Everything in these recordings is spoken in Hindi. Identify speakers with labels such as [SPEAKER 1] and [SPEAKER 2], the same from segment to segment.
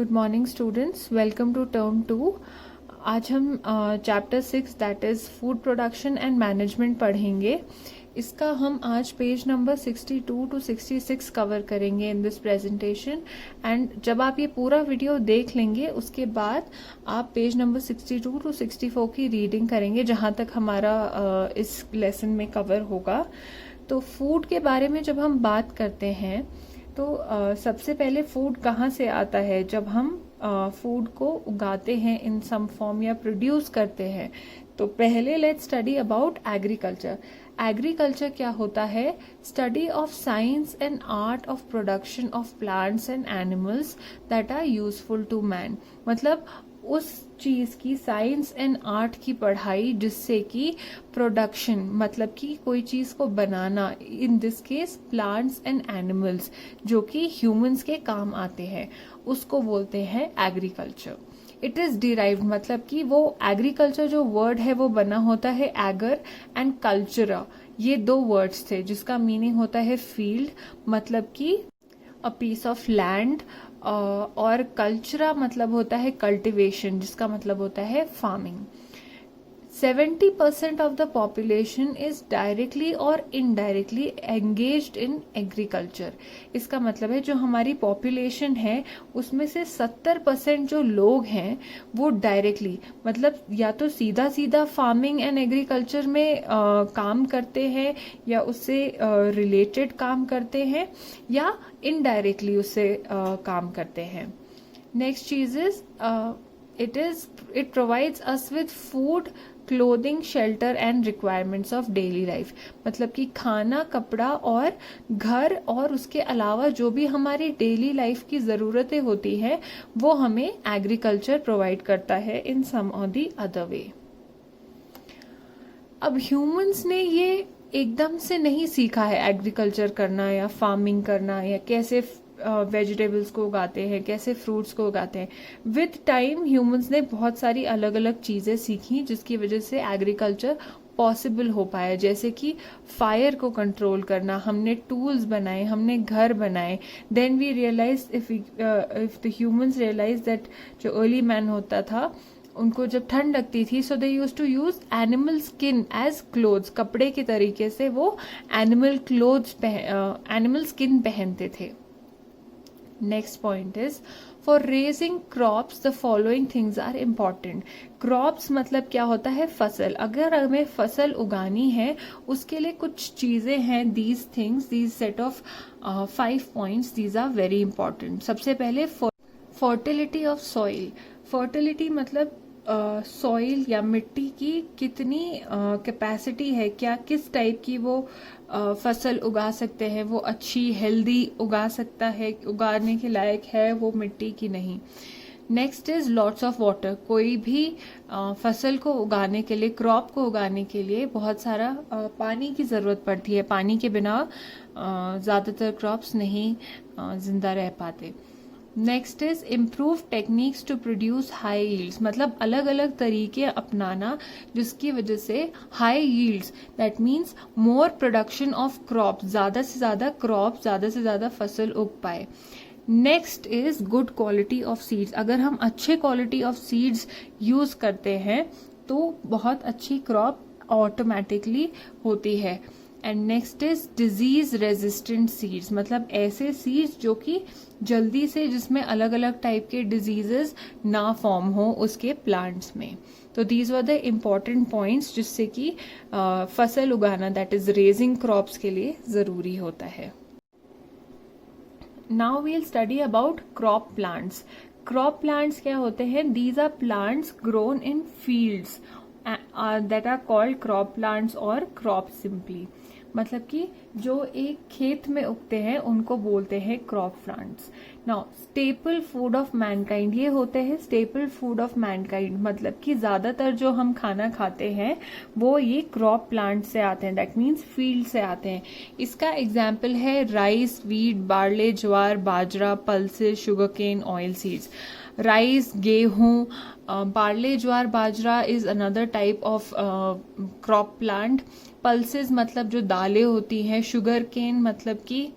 [SPEAKER 1] Good morning students, welcome to term 2। आज हम chapter 6 that is food production and management पढ़ेंगे। इसका हम आज पेज नंबर 62 टू 66 कवर करेंगे इन दिस प्रेजेंटेशन। एंड जब आप ये पूरा वीडियो देख लेंगे उसके बाद आप पेज नंबर 62 टू 64 की रीडिंग करेंगे, जहाँ तक हमारा इस लेसन में कवर होगा। तो फूड के बारे में जब हम बात करते हैं तो सबसे पहले फूड कहाँ से आता है। जब हम फूड को उगाते हैं इन सम फॉर्म या प्रोड्यूस करते हैं, तो पहले let's study about agriculture. Agriculture क्या होता है? Study of science and art of production of plants and animals that are useful to man. मतलब उस चीज की साइंस एंड आर्ट की पढ़ाई जिससे कि प्रोडक्शन, मतलब कि कोई चीज को बनाना, in this case plants and animals, जो कि ह्यूमंस के काम आते हैं, उसको बोलते हैं एग्रीकल्चर। इट इज डिराइव्ड, मतलब कि वो एग्रीकल्चर जो वर्ड है वो बना होता है एगर एंड कल्चरा, ये दो वर्ड्स थे जिसका मीनिंग होता है फील्ड, मतलब कि अ पीस ऑफ लैंड, और कल्चरा मतलब होता है कल्टिवेशन, जिसका मतलब होता है farming. 70% of the population is directly और इनडायरेक्टली एंगेज्ड इन एग्रीकल्चर। इसका मतलब है जो हमारी पॉपुलेशन है उसमें से 70% जो लोग हैं वो डायरेक्टली, मतलब या तो सीधा सीधा फार्मिंग एंड एग्रीकल्चर में काम करते हैं या उससे रिलेटेड काम करते हैं, या इनडायरेक्टली उससे काम करते हैं। नेक्स्ट चीज is it provides us with food, clothing, shelter and requirements of daily life. मतलब कि खाना, कपड़ा और घर, और उसके अलावा जो भी हमारी डेली लाइफ की ज़रूरतें होती हैं वो हमें एग्रीकल्चर प्रोवाइड करता है इन सम और दी अदर वे। अब ह्यूमंस ने ये एकदम से नहीं सीखा है एग्रीकल्चर करना या फार्मिंग करना, या कैसे वेजिटेबल्स को उगाते हैं, कैसे फ्रूट्स को उगाते हैं। विद टाइम ह्यूमंस ने बहुत सारी अलग अलग चीज़ें सीखी जिसकी वजह से एग्रीकल्चर पॉसिबल हो पाया, जैसे कि फायर को कंट्रोल करना, हमने टूल्स बनाए, हमने घर बनाए। Then we realize if the humans realize that जो अर्ली मैन होता था उनको जब ठंड लगती थी, so they use to use animal skin as clothes, कपड़े के तरीके से वो एनिमल स्किन पहनते थे। Next point is for raising crops the following things are important. Crops मतलब क्या होता है? फसल। अगर हमें फसल उगानी है उसके लिए कुछ चीजें हैं, these things, these set of 5 points, these are very important. सबसे पहले fertility of soil. Fertility मतलब सॉइल या मिट्टी की कितनी कैपेसिटी है, क्या किस टाइप की वो फसल उगा सकते हैं, वो अच्छी हेल्दी उगा सकता है, उगाने के लायक है वो मिट्टी की नहीं। Next is lots of water. कोई भी फसल को उगाने के लिए, क्रॉप को उगाने के लिए बहुत सारा पानी की ज़रूरत पड़ती है। पानी के बिना ज़्यादातर क्रॉप्स नहीं जिंदा रह पाते। Next is improve techniques to produce high yields, मतलब अलग अलग तरीके अपनाना जिसकी वजह से high yields, that means more production of crop, ज़्यादा से ज़्यादा क्रॉप, ज़्यादा से ज़्यादा फसल उग पाए। Next is good quality of seeds. अगर हम अच्छे क्वालिटी ऑफ सीड्स यूज करते हैं तो बहुत अच्छी क्रॉप ऑटोमेटिकली होती है। And next is disease resistant seeds, मतलब ऐसे सीड्स जो कि जल्दी से, जिसमें अलग अलग टाइप के डिजीजेस ना फॉर्म हो उसके प्लांट्स में। तो these were the important points जिससे कि फसल उगाना, दैट इज रेजिंग क्रॉप्स, के लिए जरूरी होता है। Now we'll study about crop plants. Crop plants क्या होते हैं? These are plants grown in fields that are called crop plants और क्रॉप सिंपली। मतलब कि जो एक खेत में उगते हैं उनको बोलते हैं crop plants. Now staple food of Mankind, ये होते हैं स्टेपल फूड ऑफ मैनकाइंड, मतलब कि ज्यादातर जो हम खाना खाते हैं वो ये क्रॉप प्लांट से आते हैं, दैट मीन्स फील्ड से आते हैं। इसका एग्जाम्पल है rice, wheat, barley, jowar, bajra, pulses, sugarcane, oil seeds. Rice, गेहूं, barley, jowar, bajra is another type of crop plant. Pulses मतलब जो दालें होती हैं, शुगर केन मतलब कि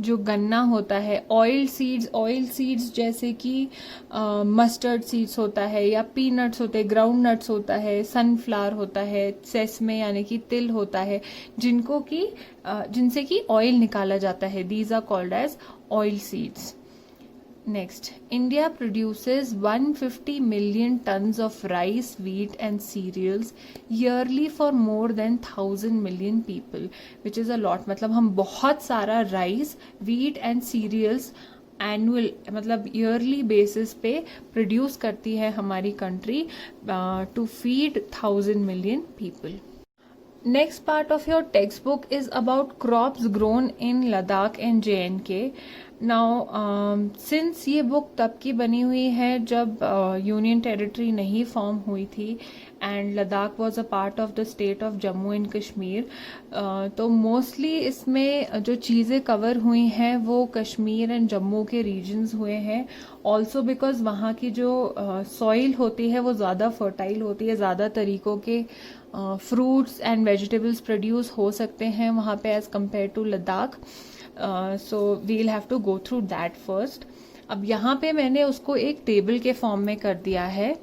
[SPEAKER 1] जो गन्ना होता है, ऑयल सीड्स जैसे कि मस्टर्ड सीड्स होता है या पीनट्स होते हैं, ग्राउंड नट्स होता है, सनफ्लावर होता है, सेसमे यानी कि तिल होता है, जिनसे कि ऑयल निकाला जाता है, these are called as oil seeds. Next, India produces 150 million tons of rice, wheat and cereals yearly for more than 1,000 million people, which is a lot. मतलब हम बहुत सारा rice, wheat and cereals annual मतलब ईयरली बेसिस पे प्रोड्यूस करती है हमारी country to feed 1,000 million people. Next part of your textbook is about crops grown in Ladakh and J&K. Now, since ये बुक तब की बनी हुई है जब यूनियन टेरिटरी नहीं फॉर्म हुई थी and Ladakh was a part of the state of Jammu and Kashmir, तो मोस्टली इसमें जो चीज़ें कवर हुई हैं वो कश्मीर एंड जम्मू के रीजन्स हुए हैं. ऑल्सो बिकॉज वहाँ की जो सॉइल होती है वो ज़्यादा फर्टाइल होती है, ज़्यादा तरीकों के फ्रूट्स एंड वेजिटेबल्स प्रोड्यूस हो सकते हैं वहाँ पे as compare to Ladakh. So we will have to go through that first. अब यहाँ पे मैंने उसको एक टेबल के फॉर्म में कर दिया है.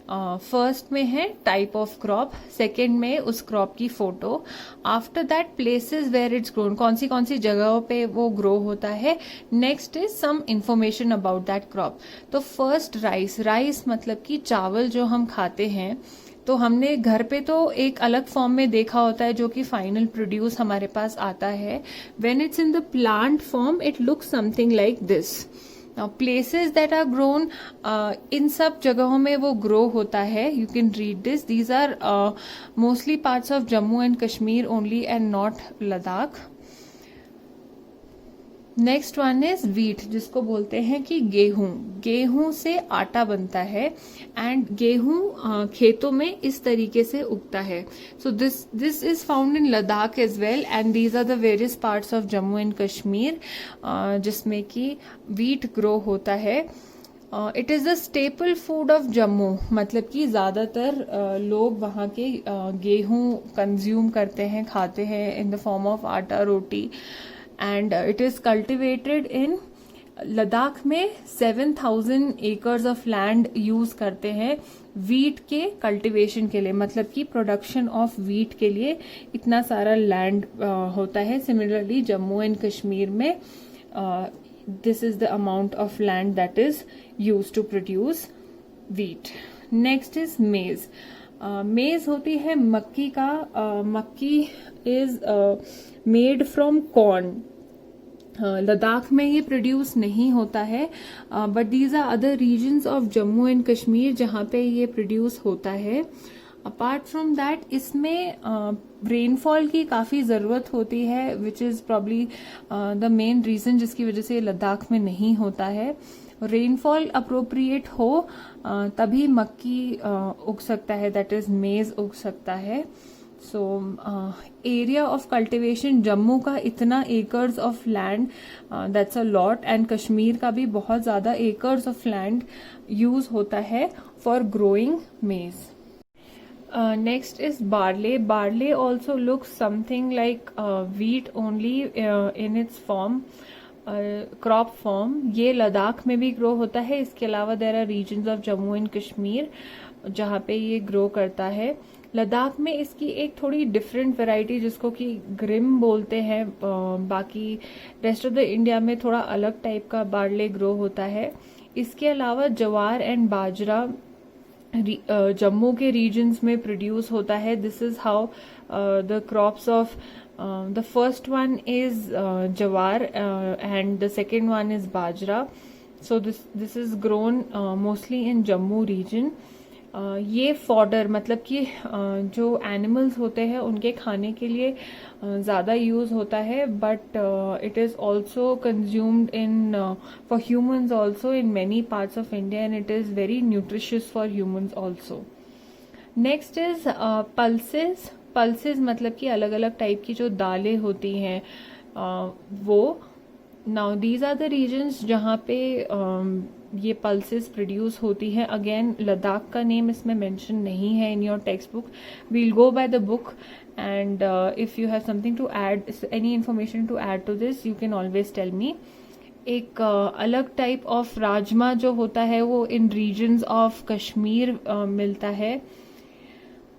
[SPEAKER 1] फर्स्ट में है टाइप ऑफ क्रॉप, सेकेंड में उस क्रॉप की फोटो, after that places where it's grown, कौन सी जगहों पे वो ग्रो होता है. Next is some information about that crop. तो फर्स्ट राइस मतलब कि चावल जो हम खाते हैं, तो हमने घर पे तो एक अलग फॉर्म में देखा होता है जो कि फाइनल प्रोड्यूस हमारे पास आता है. When it's in the plant form it looks something like this. Now places that are grown, इन सब जगहों में वो ग्रो होता है. You can read this. These are mostly parts of Jammu and Kashmir only and not Ladakh. Next one is wheat, जिसको बोलते हैं कि गेहूं से आटा बनता है एंड गेहूं खेतों में इस तरीके से उगता है. So this is found in Ladakh as well and these are the various parts of Jammu and Kashmir जिसमें कि वीट ग्रो होता है. It is the staple food of Jammu, मतलब कि ज़्यादातर लोग वहाँ के गेहूं कंज्यूम करते हैं, खाते हैं in the form of atta roti. And it is cultivated in Ladakh में 7,000 एकर्स ऑफ लैंड यूज करते हैं वीट के कल्टिवेशन के लिए, मतलब कि प्रोडक्शन ऑफ वीट के लिए इतना सारा लैंड होता है. सिमिलरली जम्मू एंड कश्मीर में this is the amount of land that is use to produce wheat. Next is maize. Maize होती है मक्की का. Makki is made from corn. Ladakh में ये प्रोड्यूस नहीं होता है, but these are other regions of Jammu and Kashmir जहाँ पे ये प्रोड्यूस होता है. अपार्ट फ्रॉम दैट इसमें रेनफॉल की काफ़ी ज़रूरत होती है, which is probably the main reason जिसकी वजह से लद्दाख में नहीं होता है. रेनफॉल अप्रोप्रिएट हो तभी मक्की उग सकता है, दैट इज मेज उग सकता है. So area of cultivation Jammu का इतना acres of land, that's a lot. And Kashmir का भी बहुत ज़्यादा एकर्स ऑफ लैंड यूज होता है फॉर ग्रोइंग मेज. Next is barley. Barley also looks something like wheat only in its form, crop form. ये लद्दाख में भी ग्रो होता है. इसके अलावा there are regions of Jammu and Kashmir जहाँ पे ये ग्रो करता है. लद्दाख में इसकी एक थोड़ी डिफरेंट वैरायटी जिसको कि ग्रिम बोलते हैं, बाकी रेस्ट ऑफ द इंडिया में थोड़ा अलग टाइप का बार्ले ग्रो होता है. इसके अलावा जवार एंड बाजरा जम्मू के रीजन्स में प्रोड्यूस होता है. This is how the crops of the first one is jowar and the second one is bajra. So this is grown mostly in Jammu region. ये फॉडर मतलब कि जो एनिमल्स होते हैं उनके खाने के लिए ज़्यादा यूज़ होता है, but it is also consumed in for humans also in many parts of India and it is very nutritious for humans also. Next is pulses. Pulses मतलब कि अलग अलग टाइप की जो दालें होती हैं वो. Now these are the regions जहाँ पे ये पल्सेस प्रोड्यूस होती है। अगेन लद्दाख का नेम इसमें मेंशन नहीं है in your text book, we'll go by the book and if you have something to add, any information to add to this, you can always tell me. एक अलग टाइप ऑफ राजमा जो होता है वो इन रीजन्स ऑफ कश्मीर मिलता है।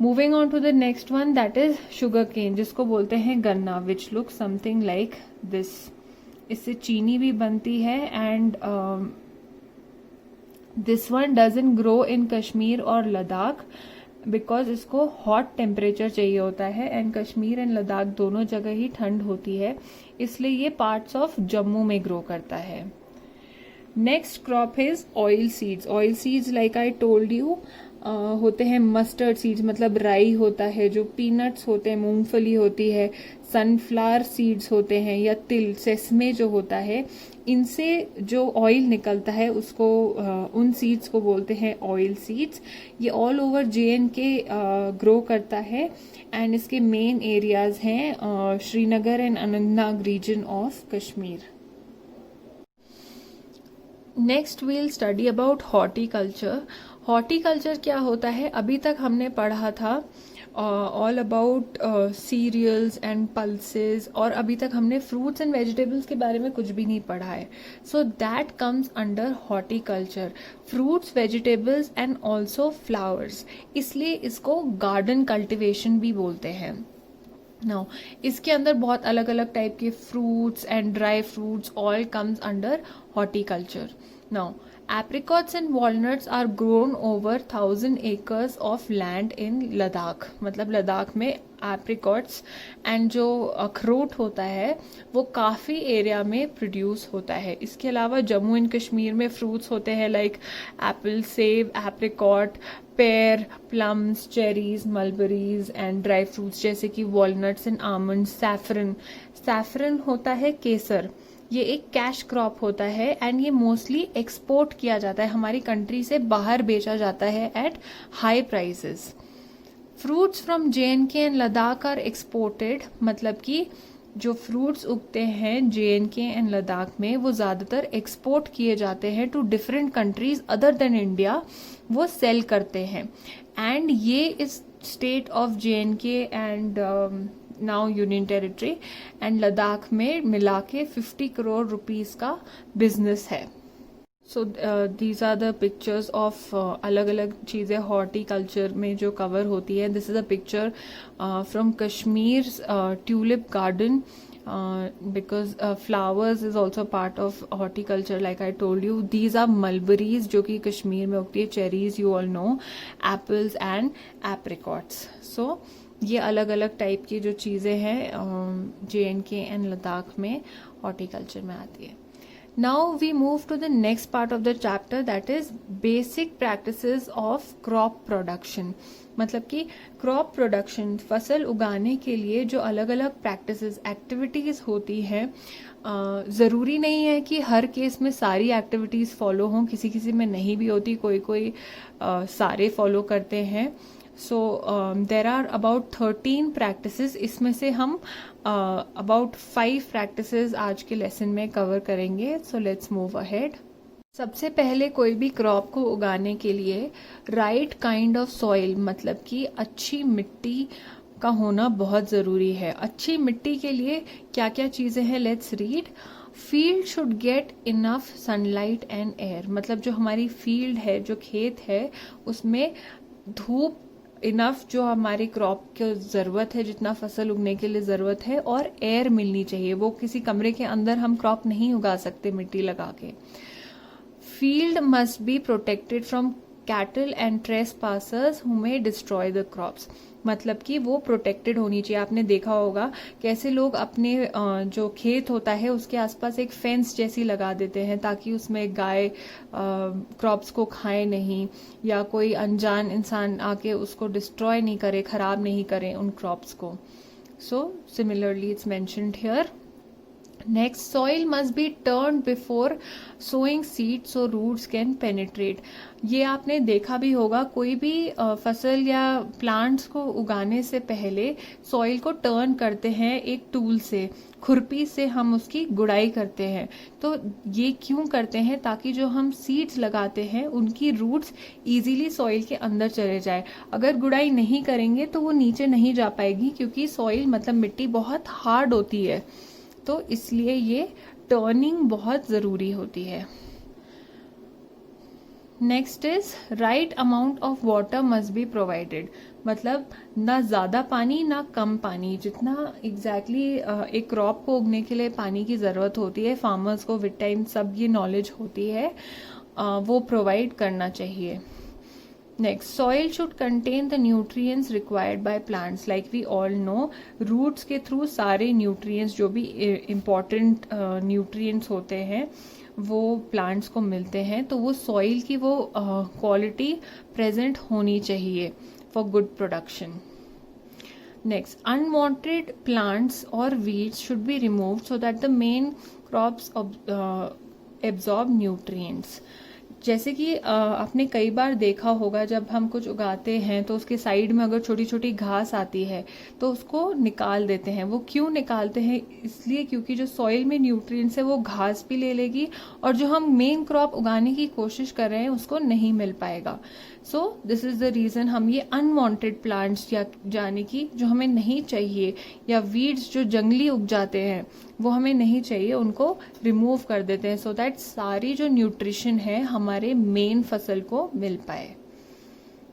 [SPEAKER 1] Moving on to the next one, that is sugar cane, जिसको बोलते हैं गन्ना, which look something like this. इससे चीनी भी बनती है and this one doesn't grow in Kashmir और लद्दाख बिकॉज इसको हॉट टेम्परेचर चाहिए होता है एंड कश्मीर एंड लद्दाख दोनों जगह ही ठंड होती है, इसलिए ये पार्ट्स ऑफ जम्मू में ग्रो करता है। Next crop is oil seeds. Oil seeds like I told you होते हैं मस्टर्ड सीड्स, मतलब राई होता है, जो पीनट्स होते हैं, मूंगफली होती है, सनफ्लावर सीड्स होते हैं या तिल, सेसमे जो होता है, इनसे जो ऑयल निकलता है उसको उन सीड्स को बोलते हैं ऑयल सीड्स। ये ऑल ओवर JNK ग्रो करता है एंड इसके मेन एरियाज हैं Srinagar and Anantnag region of Kashmir. Next we'll study about horticulture. Horticulture क्या होता है, अभी तक हमने पढ़ा था all about cereals and pulses, और अभी तक हमने फ्रूट्स एंड वेजिटेबल्स के बारे में कुछ भी नहीं पढ़ा है। So that comes under horticulture, fruits, vegetables and also flowers, इसलिए इसको गार्डन कल्टिवेशन भी बोलते हैं। नाउ इसके अंदर बहुत अलग अलग टाइप के fruits and dry fruits all comes under horticulture. Now apricots and walnuts are grown over 1000 acres of land in Ladakh, मतलब लद्दाख में एप्रिकॉट्स एंड जो अखरोट होता है वो काफ़ी एरिया में प्रोड्यूस होता है। इसके अलावा जम्मू एंड कश्मीर में फ्रूट्स होते हैं लाइक एप्पल, सेब, apricot, pear, plums, cherries, mulberries and dry fruits जैसे कि walnuts and almond. Saffron, saffron होता है केसर, ये एक कैश क्रॉप होता है एंड ये मोस्टली एक्सपोर्ट किया जाता है, हमारी कंट्री से बाहर बेचा जाता है at high prices. Fruits from JNK and Ladakh are exported, मतलब कि जो फ्रूट्स उगते हैं JNK एंड लद्दाख में वो ज़्यादातर एक्सपोर्ट किए जाते हैं to different countries other than India, वो सेल करते हैं। एंड ये इस state of JNK and now union territory and Ladakh में मिला के 50 करोड़ रुपीस का बिजनेस है। So these are the pictures of अलग अलग चीज़ें हॉर्टिकल्चर में जो कवर होती है। This is a picture from Kashmir tulip garden because flowers is also part of horticulture like I told you. These are mulberries जो कि कश्मीर में उगती है, cherries you all know, apples and apricots. So ये अलग अलग टाइप की जो चीज़ें हैं JNK एंड लद्दाख में हॉर्टिकल्चर में आती है। Now we move to the next part of the chapter, that is basic practices of crop production. मतलब कि क्रॉप प्रोडक्शन, फसल उगाने के लिए जो अलग अलग प्रैक्टिसेस, एक्टिविटीज़ होती हैं, ज़रूरी नहीं है कि हर केस में सारी एक्टिविटीज़ फॉलो हों, किसी किसी में नहीं भी होती, कोई कोई सारे फॉलो करते हैं। सो देर आर अबाउट 13 प्रैक्टिसेस, इसमें से हम अबाउट 5 प्रैक्टिसेस आज के लेसन में कवर करेंगे। So let's move ahead. सबसे पहले कोई भी क्रॉप को उगाने के लिए राइट काइंड ऑफ सॉइल, मतलब कि अच्छी मिट्टी का होना बहुत ज़रूरी है। अच्छी मिट्टी के लिए क्या क्या चीज़ें हैं, let's read. Field should get enough sunlight and air, मतलब जो हमारी फील्ड है, जो खेत है, उसमें धूप इनफ जो हमारी क्रॉप की ज़रूरत है, जितना फसल उगने के लिए ज़रूरत है, और एयर मिलनी चाहिए। वो किसी कमरे के अंदर हम क्रॉप नहीं उगा सकते मिट्टी लगा के। Field must be protected from cattle and trespassers who may destroy the crops, मतलब कि वो प्रोटेक्टेड होनी चाहिए। आपने देखा होगा कैसे लोग अपने जो खेत होता है उसके आसपास एक फेंस जैसी लगा देते हैं ताकि उसमें गाय क्रॉप्स को खाए नहीं, या कोई अनजान इंसान आके उसको डिस्ट्रॉय नहीं करे, खराब नहीं करे उन क्रॉप्स को। So similarly it's mentioned here, Next, soil must be turned before sowing seeds so roots can penetrate. ये आपने देखा भी होगा, कोई भी फसल या प्लांट्स को उगाने से पहले सॉइल को टर्न करते हैं एक टूल से, खुरपी से हम उसकी गुड़ाई करते हैं। तो ये क्यों करते हैं? ताकि जो हम सीड्स लगाते हैं उनकी रूट्स इजीली सॉइल के अंदर चले जाए। अगर गुड़ाई नहीं करेंगे तो वो नीचे नहीं जा पाएगी, क्योंकि सॉइल मतलब मिट्टी बहुत हार्ड होती है, तो इसलिए ये टर्निंग बहुत ज़रूरी होती है। Next is right amount of water must be provided. मतलब ना ज़्यादा पानी ना कम पानी, जितना एग्जैक्टली एक क्रॉप को उगने के लिए पानी की ज़रूरत होती है, फार्मर्स को विद टाइम सब ये नॉलेज होती है, वो प्रोवाइड करना चाहिए। Next, soil should contain the nutrients required by plants. Like we all know, roots के through सारे nutrients जो भी important nutrients होते हैं वो plants को मिलते हैं, तो वो soil की वो quality present होनी चाहिए for good production. Next, unwanted plants or weeds should be removed so that the main crops absorb nutrients. जैसे कि आपने कई बार देखा होगा, जब हम कुछ उगाते हैं तो उसके साइड में अगर छोटी छोटी घास आती है तो उसको निकाल देते हैं। वो क्यों निकालते हैं? इसलिए क्योंकि जो सॉइल में न्यूट्रिएंट्स है वो घास भी ले लेगी और जो हम मेन क्रॉप उगाने की कोशिश कर रहे हैं उसको नहीं मिल पाएगा। So this is the reason हम ये अनवांटेड प्लांट्स या जाने की जो हमें नहीं चाहिए, या वीड्स जो जंगली उग जाते हैं वो हमें नहीं चाहिए, उनको रिमूव कर देते हैं, सो दैट सारी जो न्यूट्रिशन है हमारे मेन फसल को मिल पाए।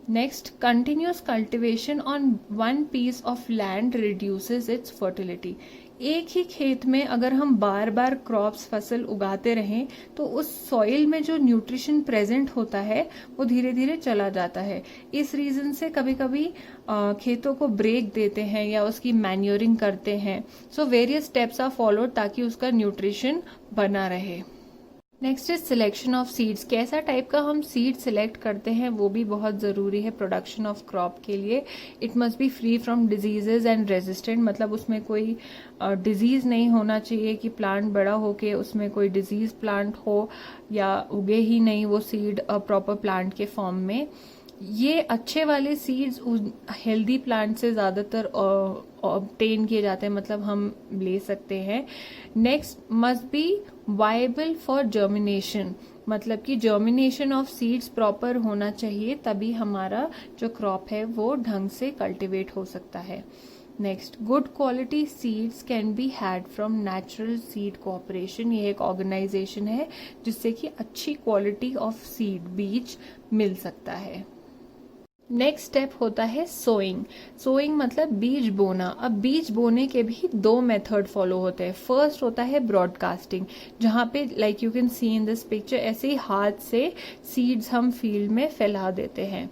[SPEAKER 1] Next, continuous cultivation on one piece of land reduces its fertility. एक ही खेत में अगर हम बार बार क्रॉप्स फसल उगाते रहें तो उस सॉइल में जो न्यूट्रिशन प्रेजेंट होता है वो धीरे धीरे चला जाता है। इस रीजन से कभी कभी खेतों को ब्रेक देते हैं या उसकी मैन्योरिंग करते हैं। So various steps are followed ताकि उसका न्यूट्रिशन बना रहे। Next is selection of seeds. कैसा टाइप का हम सीड सिलेक्ट करते हैं वो भी बहुत ज़रूरी है प्रोडक्शन ऑफ क्रॉप के लिए। It must be free from diseases and resistant, मतलब उसमें कोई डिजीज़ नहीं होना चाहिए कि प्लांट बड़ा होके उसमें कोई डिजीज प्लांट हो या उगे ही नहीं वो सीड प्रॉपर प्लांट के फॉर्म में। ये अच्छे वाले सीड्स हेल्दी प्लांट से ज़्यादातर ऑब्टेन किए जाते हैं, मतलब हम ले सकते हैं। Next, must be viable for germination, मतलब कि जर्मिनेशन ऑफ सीड्स प्रॉपर होना चाहिए, तभी हमारा जो क्रॉप है वो ढंग से कल्टिवेट हो सकता है। Next, good quality seeds can be had from natural seed cooperation. ये एक ऑर्गेनाइजेशन है जिससे कि अच्छी क्वालिटी ऑफ सीड बीज मिल सकता है। नेक्स्ट स्टेप होता है सोइंग। सोइंग मतलब बीज बोना। अब बीज बोने के भी दो मेथड फॉलो होते हैं। फर्स्ट होता है ब्रॉडकास्टिंग, जहाँ पे like you can see in this picture ऐसे ही हाथ से सीड्स हम फील्ड में फैला देते हैं।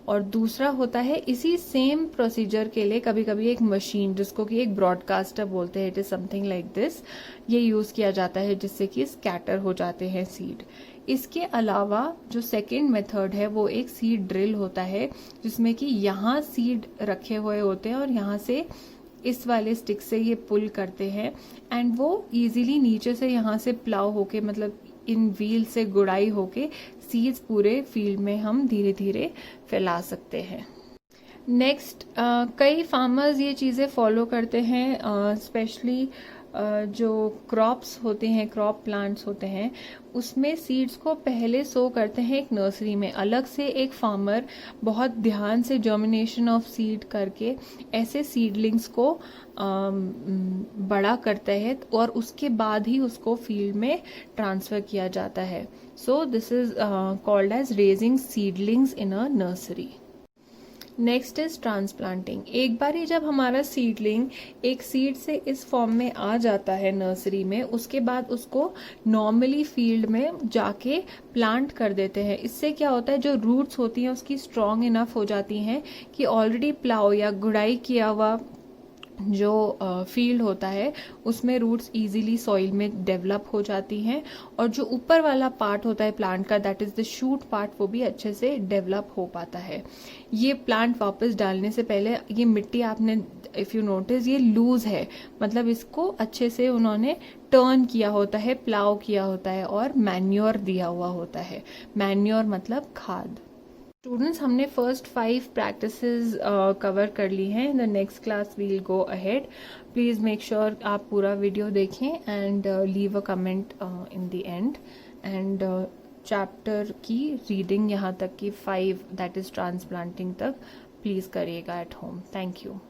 [SPEAKER 1] और दूसरा होता है इसी सेम प्रोसीजर के लिए कभी कभी एक मशीन जिसको कि एक ब्रॉडकास्टर बोलते हैं, it is something like this, ये यूज किया जाता है जिससे कि स्कैटर हो जाते हैं सीड। इसके अलावा जो सेकेंड मेथड है वो एक सीड ड्रिल होता है, जिसमें कि यहाँ सीड रखे हुए होते हैं और यहाँ से इस वाले स्टिक से ये पुल करते हैं एंड वो इजीली नीचे से यहाँ से प्लाव होके, मतलब इन व्हील से गुड़ाई होके सीड्स पूरे फील्ड में हम धीरे धीरे फैला सकते हैं। नेक्स्ट, कई फार्मर्स ये चीज़ें फॉलो करते हैं, स्पेशली जो क्रॉप्स होते हैं, क्रॉप प्लांट्स होते हैं, उसमें सीड्स को पहले सो करते हैं एक नर्सरी में। अलग से एक फार्मर बहुत ध्यान से जर्मिनेशन ऑफ सीड करके ऐसे सीडलिंग्स को बड़ा करता है और उसके बाद ही उसको फील्ड में ट्रांसफर किया जाता है। So this is called as raising seedlings in a nursery. Next is transplanting. एक बार ही जब हमारा सीडलिंग एक सीड से इस फॉर्म में आ जाता है नर्सरी में, उसके बाद उसको नॉर्मली फील्ड में जाके प्लांट कर देते हैं। इससे क्या होता है, जो रूट्स होती हैं उसकी स्ट्रॉन्ग इनफ हो जाती हैं कि ऑलरेडी प्लाव या गुड़ाई किया हुआ जो फील्ड होता है उसमें रूट्स इजीली सॉइल में डेवलप हो जाती हैं, और जो ऊपर वाला पार्ट होता है प्लांट का, that is the shoot part, वो भी अच्छे से डेवलप हो पाता है। ये प्लांट वापस डालने से पहले ये मिट्टी आपने इफ यू नोटिस ये लूज है, मतलब इसको अच्छे से उन्होंने टर्न किया होता है, प्लाव किया होता है और मैन्योर दिया हुआ होता है। मैन्योर मतलब खाद। स्टूडेंट्स, हमने फर्स्ट 5 प्रैक्टिसेस कवर कर ली हैं। In the next class we'll go ahead. Please make sure आप पूरा वीडियो देखें and leave a comment in the end. And chapter की रीडिंग यहाँ तक की 5 दैट इज़ ट्रांसप्लांटिंग तक प्लीज़ करिएगा एट होम। Thank you.